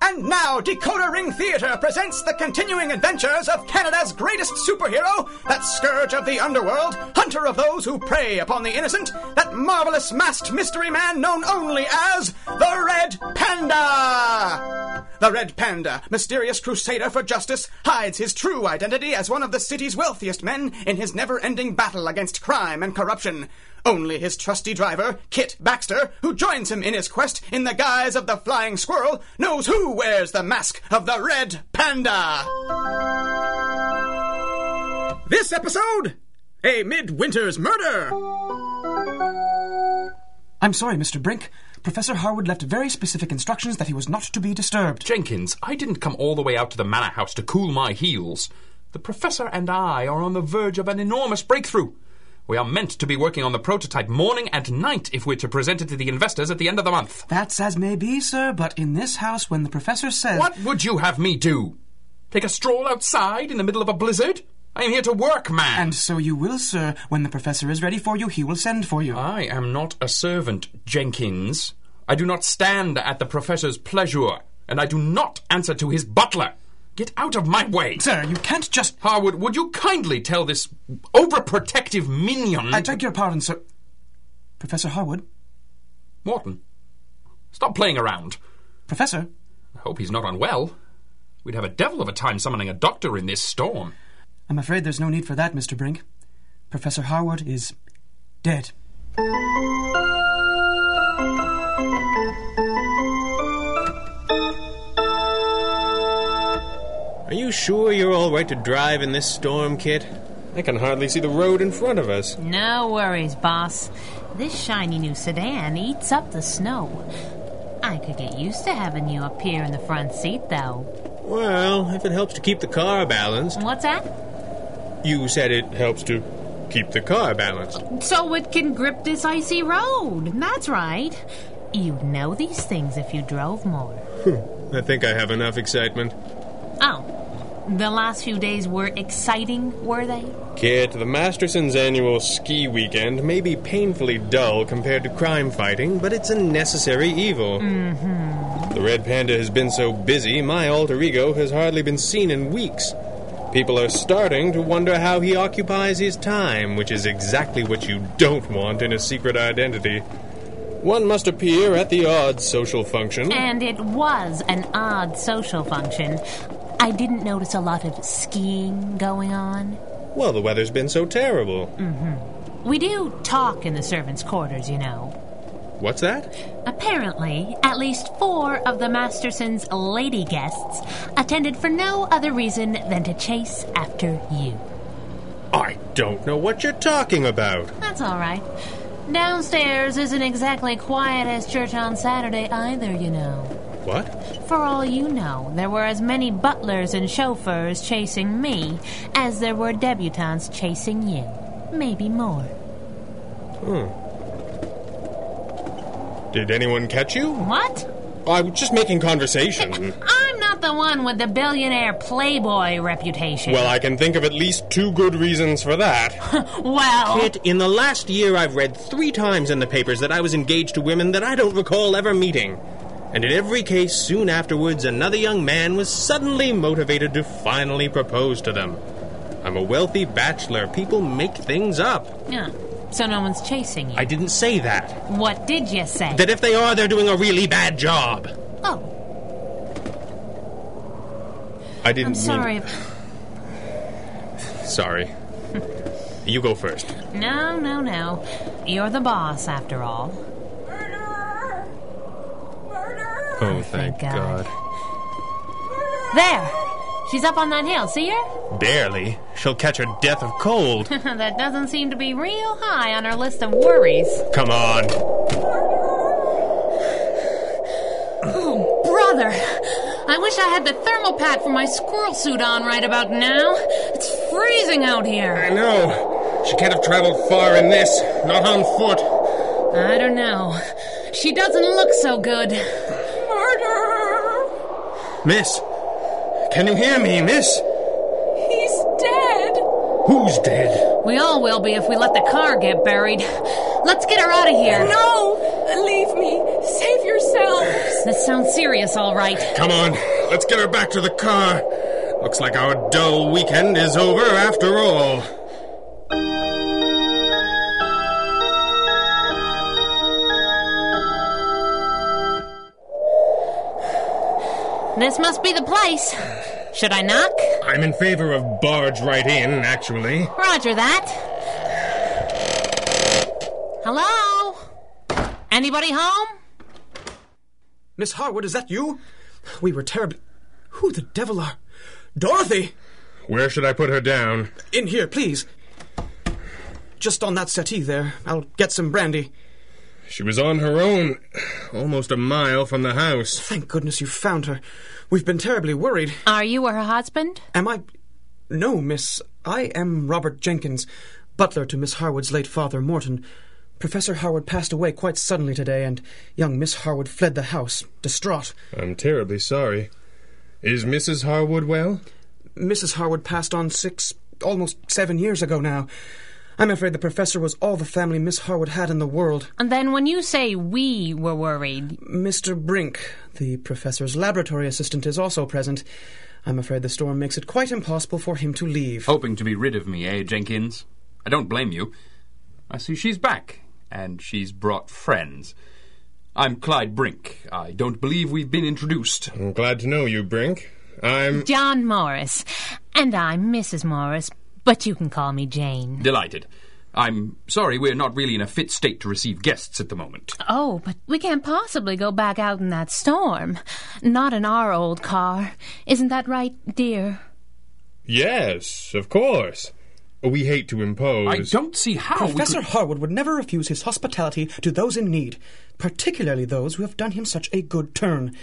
And now, Decoder Ring Theatre presents the continuing adventures of Canada's greatest superhero, that scourge of the underworld, hunter of those who prey upon the innocent, that marvelous masked mystery man known only as the Red Panda! The Red Panda, mysterious crusader for justice, hides his true identity as one of the city's wealthiest men in his never-ending battle against crime and corruption. Only his trusty driver, Kit Baxter, who joins him in his quest in the guise of the Flying Squirrel, knows who wears the mask of the Red Panda. This episode, a Midwinter's murder. I'm sorry, Mr. Brink. Professor Harwood left very specific instructions that he was not to be disturbed. Jenkins, I didn't come all the way out to the manor house to cool my heels. The Professor and I are on the verge of an enormous breakthrough. We are meant to be working on the prototype morning and night if we're to present it to the investors at the end of the month. That's as may be, sir, but in this house, when the professor says... What would you have me do? Take a stroll outside in the middle of a blizzard? I am here to work, man. And so you will, sir. When the professor is ready for you, he will send for you. I am not a servant, Jenkins. I do not stand at the professor's pleasure, and I do not answer to his butler. Get out of my way! Sir, you can't just... Harwood, would you kindly tell this overprotective minion... I beg your pardon, sir. Professor Harwood? Morton, stop playing around. Professor? I hope he's not unwell. We'd have a devil of a time summoning a doctor in this storm. I'm afraid there's no need for that, Mr. Brink. Professor Harwood is dead. Are you sure you're all right to drive in this storm, Kit? I can hardly see the road in front of us. No worries, boss. This shiny new sedan eats up the snow. I could get used to having you up here in the front seat, though. Well, if it helps to keep the car balanced. What's that? You said it helps to keep the car balanced. So it can grip this icy road. That's right. You'd know these things if you drove more. I think I have enough excitement. Oh. The last few days were exciting, were they? Kit, the Mastersons' annual ski weekend may be painfully dull compared to crime fighting, but it's a necessary evil. Mm-hmm. The Red Panda has been so busy, my alter ego has hardly been seen in weeks. People are starting to wonder how he occupies his time, which is exactly what you don't want in a secret identity. One must appear at the odd social function. And it was an odd social function. I didn't notice a lot of skiing going on. Well, the weather's been so terrible. Mm-hmm. We do talk in the servants' quarters, you know. What's that? Apparently, at least 4 of the Mastersons' lady guests attended for no other reason than to chase after you. I don't know what you're talking about. That's all right. Downstairs isn't exactly quiet as church on Saturday either, you know. What? For all you know, there were as many butlers and chauffeurs chasing me as there were debutantes chasing you. Maybe more. Did anyone catch you? What? I was just making conversation. I'm not the one with the billionaire playboy reputation. Well, I can think of at least 2 good reasons for that. Well... Kit, in the last year I've read 3 times in the papers that I was engaged to women that I don't recall ever meeting. And in every case, soon afterwards, another young man was suddenly motivated to finally propose to them. I'm a wealthy bachelor. People make things up. Yeah. So no one's chasing you? I didn't say that. What did you say? That if they are, they're doing a really bad job. Oh. I didn't I'm sorry. Sorry. You go first. No. You're the boss, after all. Murderer! Murderer! Oh, thank God. There! She's up on that hill, see her? Barely. She'll catch her death of cold. That doesn't seem to be real high on her list of worries. Come on. Oh, brother! I wish I had the thermal pad for my squirrel suit on right about now. It's freezing out here. I know. She can't have traveled far in this. Not on foot. I don't know. She doesn't look so good. Murderer! Miss! Can you hear me, miss? He's dead! Who's dead? We all will be if we let the car get buried. Let's get her out of here. No! Leave me. Save yourselves. This sounds serious, all right. Come on, let's get her back to the car. Looks like our dull weekend is over after all. This must be the place. Should I knock? I'm in favor of barge right in, actually. Roger that. Hello? Anybody home? Miss Harwood, is that you? We were terribly... Who the devil are... Dorothy! Where should I put her down? In here, please. Just on that settee there. I'll get some brandy. She was on her own, almost a mile from the house. Thank goodness you found her. We've been terribly worried. Are you her husband? Am I... No, miss. I am Robert Jenkins, butler to Miss Harwood's late father, Morton. Professor Harwood passed away quite suddenly today, and young Miss Harwood fled the house, distraught. I'm terribly sorry. Is Mrs. Harwood well? Mrs. Harwood passed on almost 7 years ago now. I'm afraid the professor was all the family Miss Harwood had in the world. And then when you say we were worried... Mr. Brink, the professor's laboratory assistant, is also present. I'm afraid the storm makes it quite impossible for him to leave. Hoping to be rid of me, Jenkins? I don't blame you. I see she's back, and she's brought friends. I'm Clyde Brink. I don't believe we've been introduced. I'm glad to know you, Brink. I'm... John Morris. And I'm Mrs. Morris, but you can call me Jane. Delighted. I'm sorry we're not really in a fit state to receive guests at the moment. Oh, but we can't possibly go back out in that storm. Not in our old car. Isn't that right, dear? Yes, of course. We hate to impose. I don't see how Professor Harwood would never refuse his hospitality to those in need, particularly those who have done him such a good turn.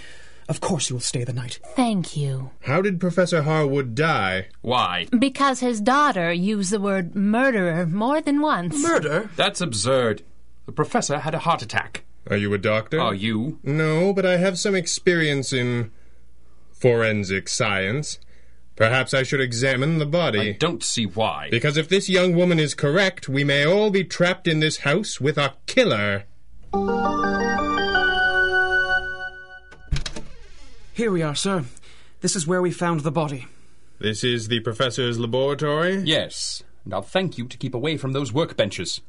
Of course you will stay the night. Thank you. How did Professor Harwood die? Why? Because his daughter used the word murderer more than once. Murder? That's absurd. The professor had a heart attack. Are you a doctor? Are you? No, but I have some experience in forensic science. Perhaps I should examine the body. I don't see why. Because if this young woman is correct, we may all be trapped in this house with a killer. Here we are, sir. This is where we found the body. This is the professor's laboratory? Yes, and I'll thank you to keep away from those workbenches.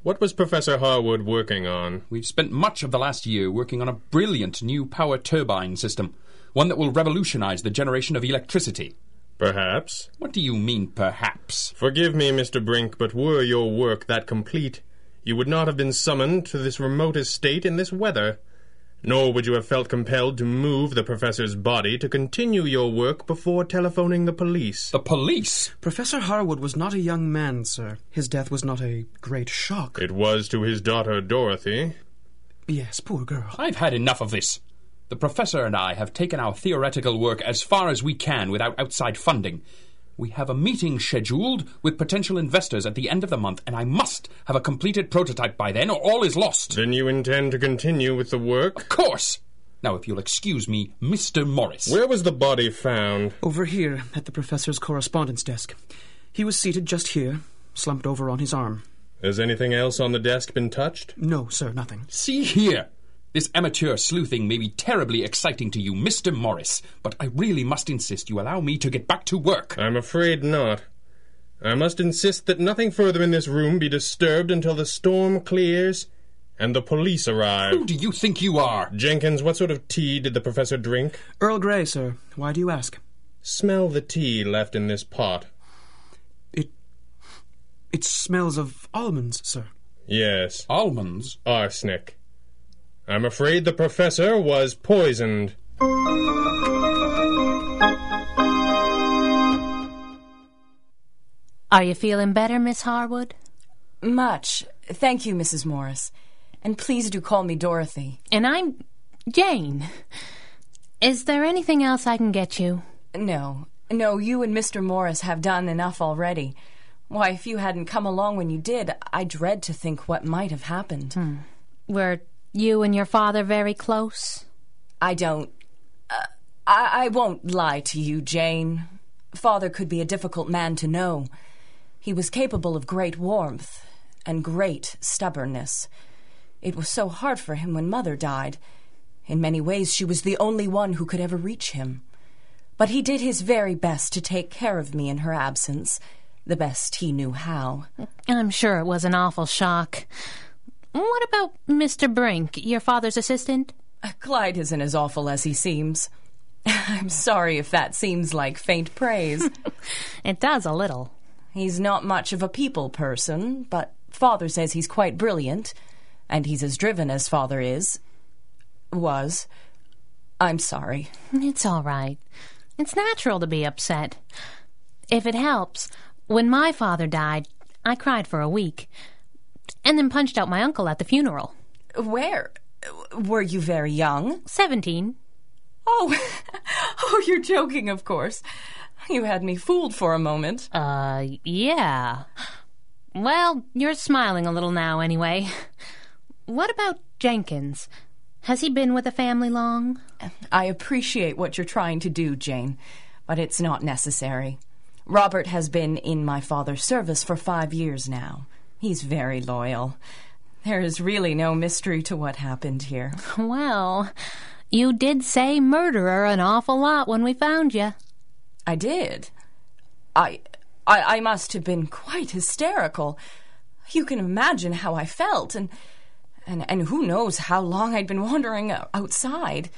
What was Professor Harwood working on? We've spent much of the last year working on a brilliant new power turbine system, one that will revolutionize the generation of electricity. Perhaps. What do you mean, perhaps? Forgive me, Mr. Brink, but were your work that complete, you would not have been summoned to this remote estate in this weather. Nor would you have felt compelled to move the professor's body to continue your work before telephoning the police. The police? Professor Harwood was not a young man, sir. His death was not a great shock. It was to his daughter, Dorothy. Yes, poor girl. I've had enough of this. The professor and I have taken our theoretical work as far as we can without outside funding. We have a meeting scheduled with potential investors at the end of the month, and I must have a completed prototype by then, or all is lost. Then you intend to continue with the work? Of course! Now, if you'll excuse me, Mr. Morris. Where was the body found? Over here, at the professor's correspondence desk. He was seated just here, slumped over on his arm. Has anything else on the desk been touched? No, sir, nothing. See here! This amateur sleuthing may be terribly exciting to you, Mr. Morris, but I really must insist you allow me to get back to work. I'm afraid not. I must insist that nothing further in this room be disturbed until the storm clears and the police arrive. Who do you think you are? Jenkins, what sort of tea did the professor drink? Earl Grey, sir. Why do you ask? Smell the tea left in this pot. It smells of almonds, sir. Yes. Almonds? Arsenic. I'm afraid the professor was poisoned. Are you feeling better, Miss Harwood? Much. Thank you, Mrs. Morris. And please do call me Dorothy. And I'm Jane. Is there anything else I can get you? No, you and Mr. Morris have done enough already. Why, if you hadn't come along when you did, I dread to think what might have happened. Were you and your father very close? I won't lie to you, Jane. Father could be a difficult man to know. He was capable of great warmth and great stubbornness. It was so hard for him when Mother died. In many ways, she was the only one who could ever reach him. But he did his very best to take care of me in her absence, the best he knew how. I'm sure it was an awful shock. What about Mr. Brink, your father's assistant? Clyde isn't as awful as he seems. I'm sorry if that seems like faint praise. It does a little. He's not much of a people person, but Father says he's quite brilliant, and he's as driven as Father was. I'm sorry. It's all right. It's natural to be upset. If it helps, when my father died, I cried for a week, and then punched out my uncle at the funeral. Where? Were you very young? 17. Oh, you're joking, of course. You had me fooled for a moment. Yeah. Well, you're smiling a little now, anyway. What about Jenkins? Has he been with the family long? I appreciate what you're trying to do, Jane, but it's not necessary. Robert has been in my father's service for 5 years now. He's very loyal. There is really no mystery to what happened here. Well, you did say murderer an awful lot when we found you. I did. I must have been quite hysterical. You can imagine how I felt, and who knows how long I'd been wandering outside.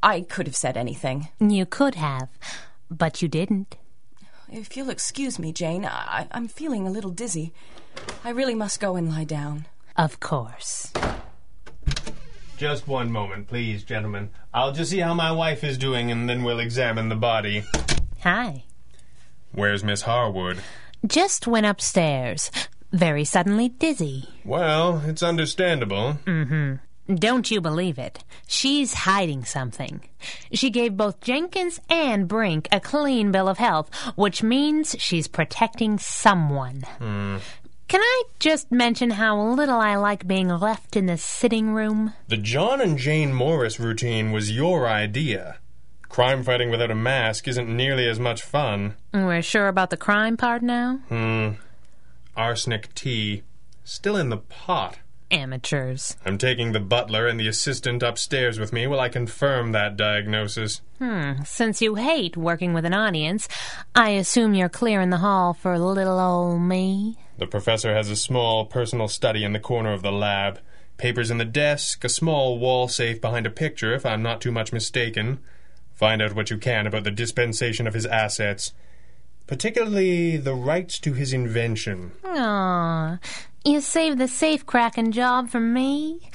I could have said anything. You could have, but you didn't. If you'll excuse me, Jane, I'm feeling a little dizzy. I really must go and lie down. Of course. Just one moment, please, gentlemen. I'll just see how my wife is doing, and then we'll examine the body. Hi. Where's Miss Harwood? Just went upstairs. Very suddenly dizzy. Well, it's understandable. Mm-hmm. Don't you believe it. She's hiding something. She gave both Jenkins and Brink a clean bill of health, which means she's protecting someone. Can I just mention how little I like being left in the sitting room? The John and Jane Morris routine was your idea. Crime fighting without a mask isn't nearly as much fun. We're sure about the crime part now? Arsenic tea. Still in the pot. Amateurs. I'm taking the butler and the assistant upstairs with me while I confirm that diagnosis. Since you hate working with an audience, I assume you're clearing the hall for little old me? The professor has a small personal study in the corner of the lab. Papers in the desk, a small wall safe behind a picture, if I'm not too much mistaken. Find out what you can about the dispensation of his assets, particularly the rights to his invention. Aw, you saved the safe-cracking job for me?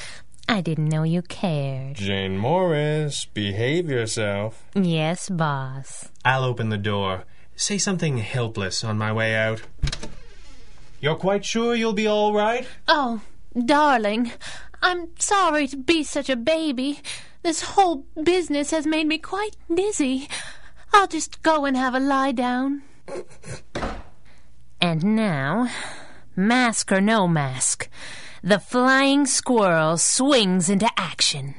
I didn't know you cared. Jane Morris, behave yourself. Yes, boss. I'll open the door. Say something helpless on my way out. You're quite sure you'll be all right? Oh, darling, I'm sorry to be such a baby. This whole business has made me quite dizzy. I'll just go and have a lie down. And now, mask or no mask, the flying squirrel swings into action.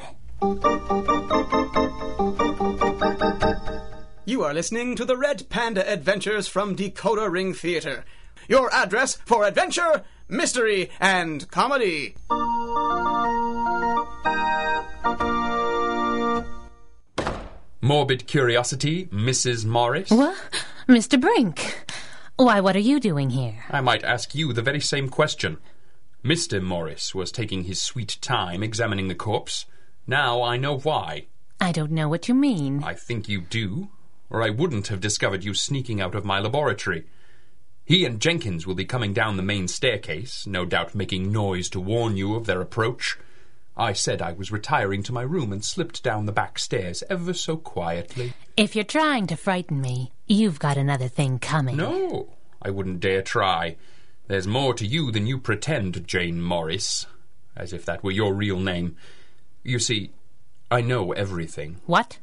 You are listening to the Red Panda Adventures from Decoder Ring Theater. Your address for adventure, mystery, and comedy. Morbid curiosity, Mrs. Morris? What? Mr. Brink? Why, what are you doing here? I might ask you the very same question. Mr. Morris was taking his sweet time examining the corpse. Now I know why. I don't know what you mean. I think you do, or I wouldn't have discovered you sneaking out of my laboratory. He and Jenkins will be coming down the main staircase, no doubt making noise to warn you of their approach. I said I was retiring to my room and slipped down the back stairs ever so quietly. If you're trying to frighten me, you've got another thing coming. No, I wouldn't dare try. There's more to you than you pretend, Jane Morris. As if that were your real name. You see, I know everything. What?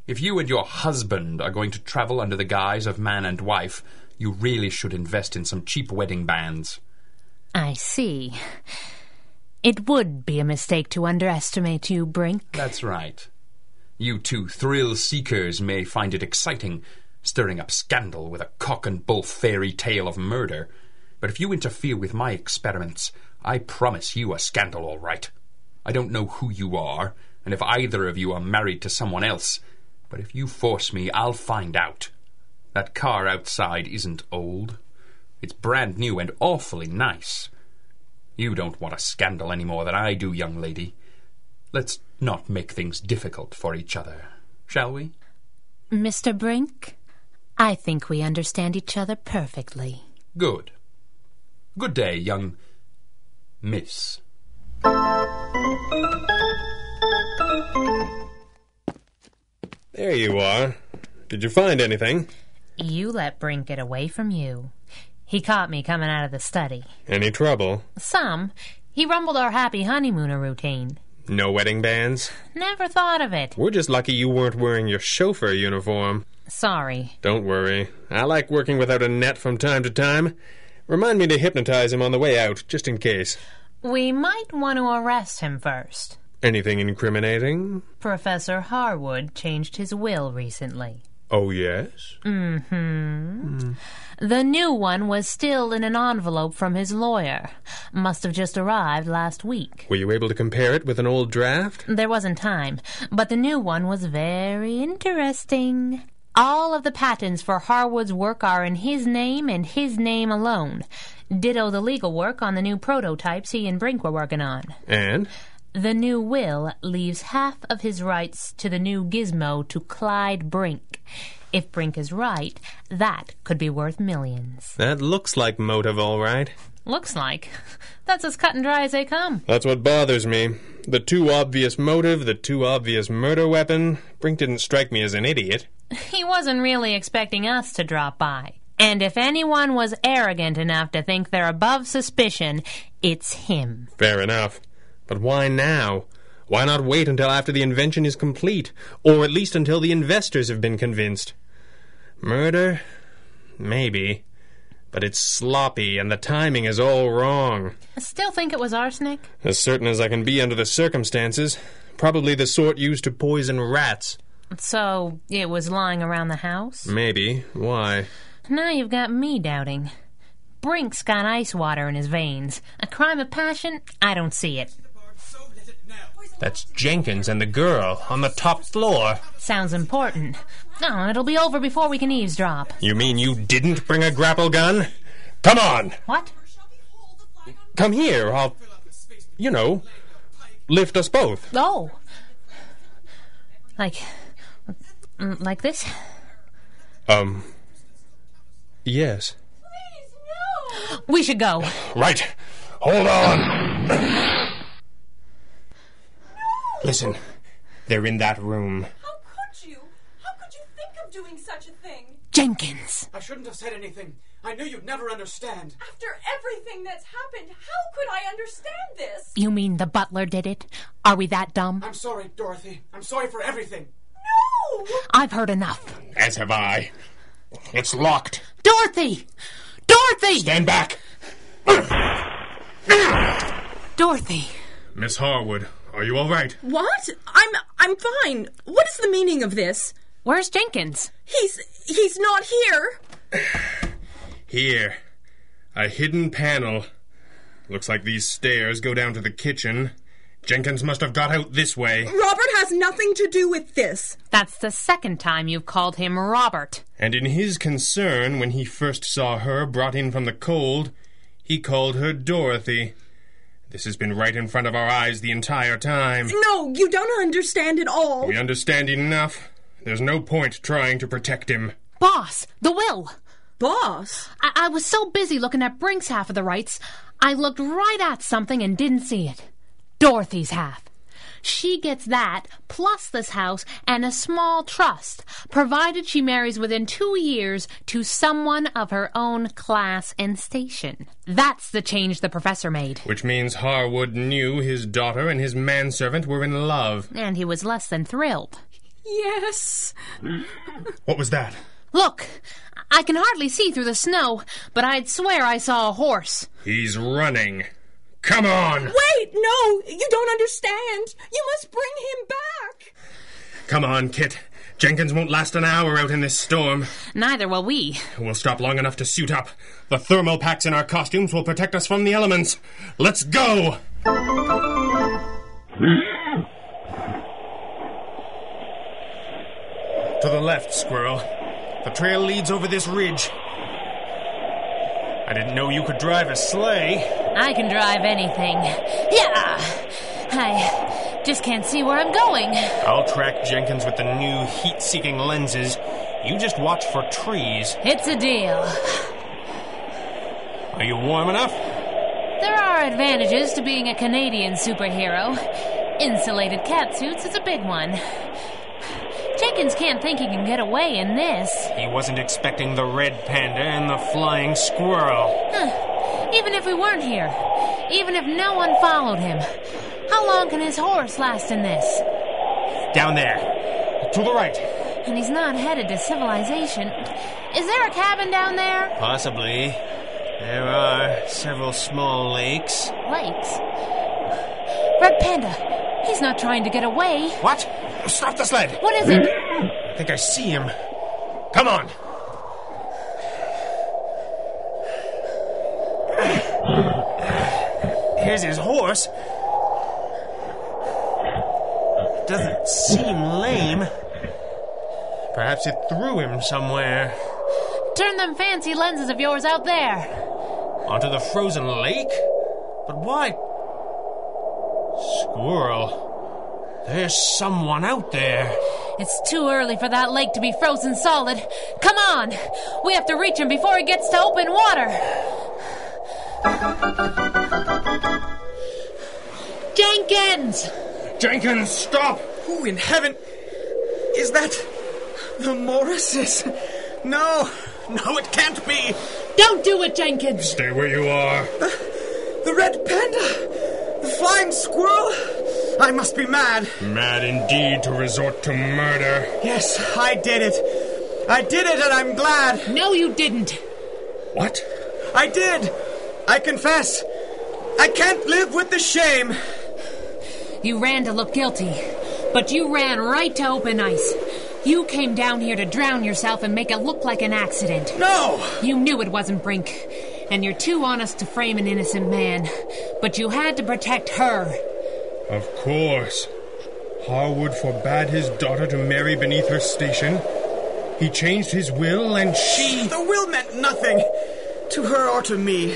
If you and your husband are going to travel under the guise of man and wife, you really should invest in some cheap wedding bands. I see. It would be a mistake to underestimate you, Brink. That's right. You two thrill-seekers may find it exciting, stirring up scandal with a cock-and-bull fairy tale of murder. But if you interfere with my experiments, I promise you a scandal, all right. I don't know who you are, and if either of you are married to someone else, but if you force me, I'll find out. That car outside isn't old. It's brand new and awfully nice. You don't want a scandal any more than I do, young lady. Let's not make things difficult for each other, shall we? Mr. Brink, I think we understand each other perfectly. Good. Good day, young miss. There you are. Did you find anything? You let Brink get away from you. He caught me coming out of the study. Any trouble? Some. He rumbled our happy honeymooner routine. No wedding bands? Never thought of it. We're just lucky you weren't wearing your chauffeur uniform. Sorry. Don't worry. I like working without a net from time to time. Remind me to hypnotize him on the way out, just in case. We might want to arrest him first. Anything incriminating? Professor Harwood changed his will recently. Oh, yes? The new one was still in an envelope from his lawyer. Must have just arrived last week. Were you able to compare it with an old draft? There wasn't time, but the new one was very interesting. All of the patents for Harwood's work are in his name and his name alone. Ditto the legal work on the new prototypes he and Brink were working on. And? The new will leaves half of his rights to the new gizmo to Clyde Brink. If Brink is right, that could be worth millions. That looks like motive, all right. Looks like. That's as cut and dry as they come. That's what bothers me. The too obvious motive, the too obvious murder weapon. Brink didn't strike me as an idiot. He wasn't really expecting us to drop by. And if anyone was arrogant enough to think they're above suspicion, it's him. Fair enough. But why now? Why not wait until after the invention is complete? Or at least until the investors have been convinced? Murder? Maybe. But it's sloppy and the timing is all wrong. I still think it was arsenic. As certain as I can be under the circumstances. Probably the sort used to poison rats. So, it was lying around the house? Maybe. Why? Now you've got me doubting. Brink's got ice water in his veins. A crime of passion? I don't see it. That's Jenkins and the girl on the top floor. Sounds important. Oh, it'll be over before we can eavesdrop. You mean you didn't bring a grapple gun? Come on! What? Come here, I'll, lift us both. Oh. Like this? Yes. Please, no! We should go. Right. Hold on. Listen, they're in that room. How could you? How could you think of doing such a thing? Jenkins! I shouldn't have said anything. I knew you'd never understand. After everything that's happened, how could I understand this? You mean the butler did it? Are we that dumb? I'm sorry, Dorothy. I'm sorry for everything. No! I've heard enough. As have I. It's locked. Dorothy! Dorothy! Stand back. Dorothy! Miss Harwood, are you all right? What? I'm fine. What is the meaning of this? Where's Jenkins? He's not here. Here. A hidden panel. Looks like these stairs go down to the kitchen. Jenkins must have got out this way. Robert has nothing to do with this. That's the second time you've called him Robert. And in his concern, when he first saw her brought in from the cold, he called her Dorothy. This has been right in front of our eyes the entire time. No, you don't understand at all. We understand enough. There's no point trying to protect him. Boss, the will. Boss? I was so busy looking at Brink's half of the rights, I looked right at something and didn't see it. Dorothy's half. She gets that, plus this house, and a small trust, provided she marries within 2 years to someone of her own class and station. That's the change the professor made. Which means Harwood knew his daughter and his manservant were in love. And he was less than thrilled. Yes. What was that? Look, I can hardly see through the snow, but I'd swear I saw a horse. He's running. Come on! Wait, no, you don't understand. You must bring him back. Come on, Kit. Jenkins won't last an hour out in this storm. Neither will we. We'll stop long enough to suit up. The thermal packs in our costumes will protect us from the elements. Let's go! To the left, Squirrel. The trail leads over this ridge. I didn't know you could drive a sleigh. I can drive anything. Yeah! I just can't see where I'm going. I'll track Jenkins with the new heat-seeking lenses. You just watch for trees. It's a deal. Are you warm enough? There are advantages to being a Canadian superhero. Insulated catsuits is a big one. Jenkins can't think he can get away in this. He wasn't expecting the red panda and the flying squirrel. Even if we weren't here, even if no one followed him, how long can his horse last in this? Down there. To the right. And he's not headed to civilization. Is there a cabin down there? Possibly. There are several small lakes. Lakes? Red Panda, he's not trying to get away. What? Stop the sled! What is it? I think I see him. Come on! Here's his horse. Doesn't seem lame. Perhaps it threw him somewhere. Turn them fancy lenses of yours out there. Onto the frozen lake? But why? Squirrel. There's someone out there. It's too early for that lake to be frozen solid. Come on! We have to reach him before he gets to open water. Jenkins! Jenkins, stop! Who in heaven is that? The Morrises? No, it can't be. Don't do it, Jenkins. Stay where you are. The red panda? The flying squirrel? I must be mad. Mad indeed to resort to murder. Yes, I did it. I did it, and I'm glad. No, you didn't. What? I did. I confess. I can't live with the shame. You ran to look guilty, but you ran right to open ice. You came down here to drown yourself and make it look like an accident. No! You knew it wasn't Brink, and you're too honest to frame an innocent man. But you had to protect her. Of course. Harwood forbade his daughter to marry beneath her station. He changed his will, and she... The will meant nothing. To her or to me.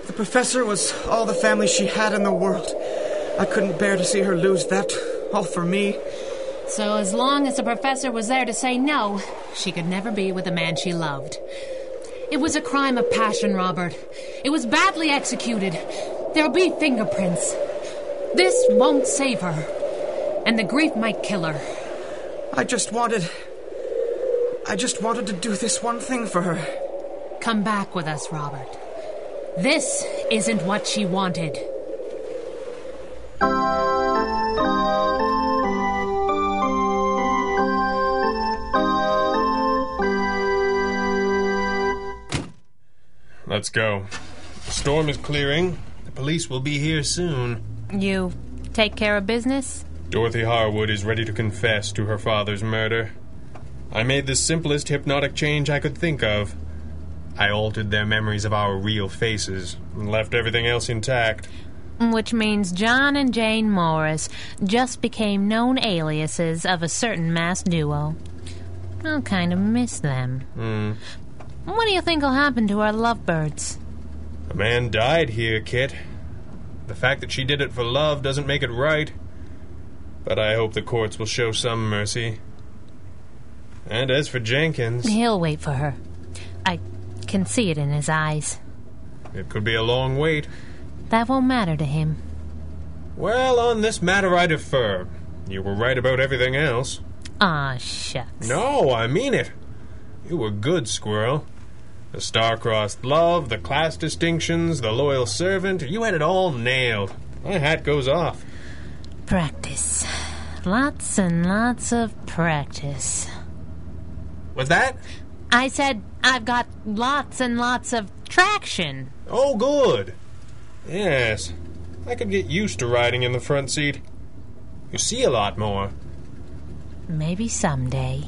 The professor was all the family she had in the world. I couldn't bear to see her lose that. All for me. So as long as the professor was there to say no, she could never be with the man she loved. It was a crime of passion, Robert. It was badly executed. There'll be fingerprints. This won't save her. And the grief might kill her. I just wanted to do this one thing for her. Come back with us, Robert. This isn't what she wanted. Let's go. The storm is clearing. The police will be here soon. You take care of business? Dorothy Harwood is ready to confess to her father's murder. I made the simplest hypnotic change I could think of. I altered their memories of our real faces and left everything else intact. Which means John and Jane Morris just became known aliases of a certain masked duo. I'll kind of miss them. What do you think will happen to our lovebirds? A man died here, Kit. The fact that she did it for love doesn't make it right. But I hope the courts will show some mercy. And as for Jenkins... He'll wait for her. I can see it in his eyes. It could be a long wait. That won't matter to him. Well, on this matter I defer. You were right about everything else. Aw, shucks. No, I mean it. You were good, Squirrel. The star-crossed love, the class distinctions, the loyal servant, you had it all nailed. My hat goes off. Practice. Lots and lots of practice. What's that? I said I've got lots and lots of traction. Oh, good. Yes. I could get used to riding in the front seat. You see a lot more. Maybe someday.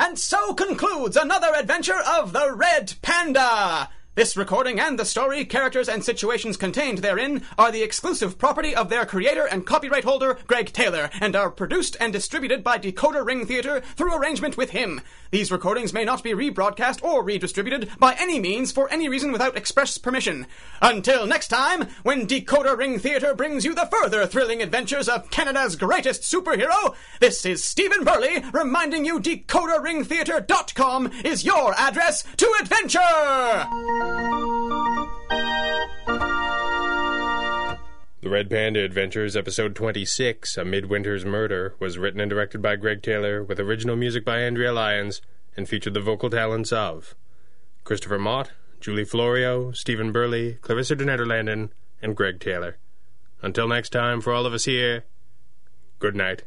And so concludes another adventure of the Red Panda. This recording and the story, characters, and situations contained therein are the exclusive property of their creator and copyright holder, Greg Taylor, and are produced and distributed by Decoder Ring Theater through arrangement with him. These recordings may not be rebroadcast or redistributed by any means for any reason without express permission. Until next time, when Decoder Ring Theater brings you the further thrilling adventures of Canada's greatest superhero, this is Stephen Burley reminding you DecoderRingTheater.com is your address to adventure! The Red Panda Adventures, Episode 26, A Midwinter's Murder, was written and directed by Greg Taylor, with original music by Andrea Lyons, and featured the vocal talents of Christopher Mott, Julie Florio, Stephen Burley, Clarissa de Nederlanden, and Greg Taylor. Until next time, for all of us here, good night.